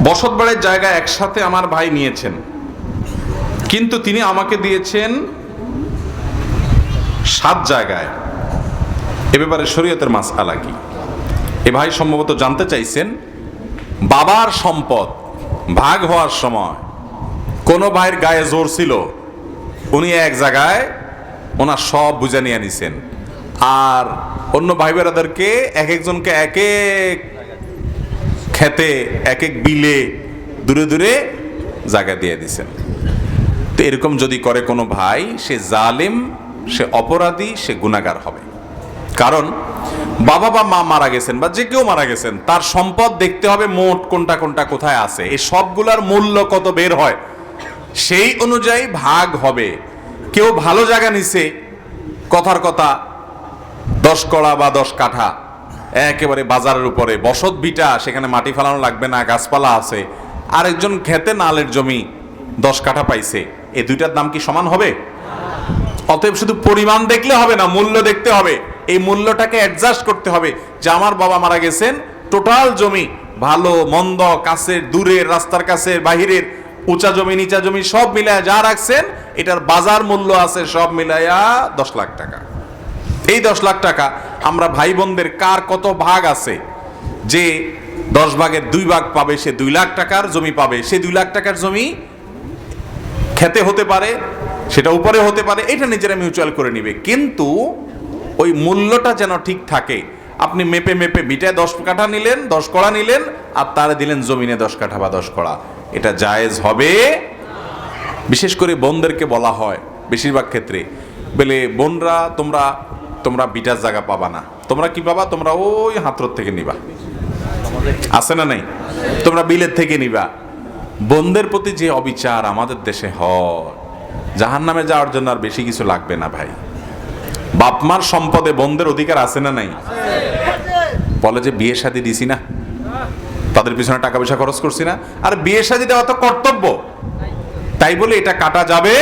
বসত বাড়ির জায়গা একসাথে আমার ভাই নিয়েছেন, কিন্তু তিনি আমাকে দিয়েছেন 7 জায়গায়। এ ব্যাপারে শরীয়তের মাসআলা কি? এ ভাই সম্ভবত জানতে চাইছেন, বাবার সম্পদ ভাগ হওয়ার সময় কোনো ভাইয়ের গায়ে জোর ছিল, উনি এক জায়গায় ওনার সব বুঝে নিয়ে নিছেন, আর অন্য ভাই বোনেদেরকে এক একজনকে এক এক খেতে এক এক বিলে দূরে দূরে জায়গা দিয়ে দিছেন। তো এরকম যদি করে কোনো ভাই, সে জালিম, সে অপরাধী, সে গুনাহগার হবে। কারণ বাবা বা মা মারা গেছেন বা যে কেউ মারা গেছেন, তার সম্পদ দেখতে হবে মোট কোনটা কোনটা কোথায় আছে, এই সবগুলার মূল্য কত বের হয় সেই অনুযায়ী ভাগ হবে। কেউ ভালো জায়গা নিছে, কথার কথা 10 কড়া বা 10 কাঠা, একেবারে বাজারের উপরে বসত ভিটা, সেখানে মাটি ফেলানো লাগবে না, গাছপালা আছে। আরেকজন খেতে নালের জমি 10 কাঠা পাইছে, এই দুইটার দাম কি সমান হবে? অতএব শুধু পরিমাণ দেখলে হবে না, মূল্য দেখতে হবে। এই মূল্যটাকে অ্যাডজাস্ট করতে হবে যে আমার বাবা মারা গেছেন, টোটাল জমি ভালো মন্দ, কাছের দূরের, রাস্তার কাছের বাহিরের, উঁচা জমি নিচা জমি সব মিলায়া যা রাখছেন, এটার বাজার মূল্য আছে সব মিলায়া 10 লাখ টাকা। এই 10 লাখ টাকা আমরা ভাই বোনদের কার কত ভাগ আছে, যে 10 ভাগের 2 ভাগ পাবে সে 2 লাখ টাকার জমি পাবে। সে 2 লাখ টাকার জমি খেতে হতে পারে, সেটা উপরে হতে পারে, এটা নিজেরা মিউচুয়াল করে নিবে, কিন্তু ওই মূল্যটা যেন ঠিক থাকে। আপনি মেপে মেপে বিটায় 10 কাঠা নিলেন, 10 কড়া নিলেন, আর তারে দিলেন জমিনে 10 কাঠা বা 10 কড়া, এটা জায়েজ হবে। বিশেষ করে বোনদেরকে বলা হয় বেশিরভাগ ক্ষেত্রে, বলে বোনরা তোমরা বিটার জায়গা পাবা না, তোমরা কি পাবা, তোমরা ওই হাতরত থেকে নিবা, আছে না নাই, তোমরা বিলের থেকে নিবা। বোনদের প্রতি যে অবিচার আমাদের দেশে হয়, জাহান্নামে যাওয়ার জন্য আর বেশি কিছু লাগবে না ভাই। বাপমার সম্পদে বোনদের অধিকার আছে না নাই? বলে যে বিয়ে শাদী দিছি না, তাদের পিছনে টাকা পয়সা খরচ করছি না, আর বিয়ে শাদী দেওয়া তো কর্তব্য, তাই বলে এটা কাটা যাবে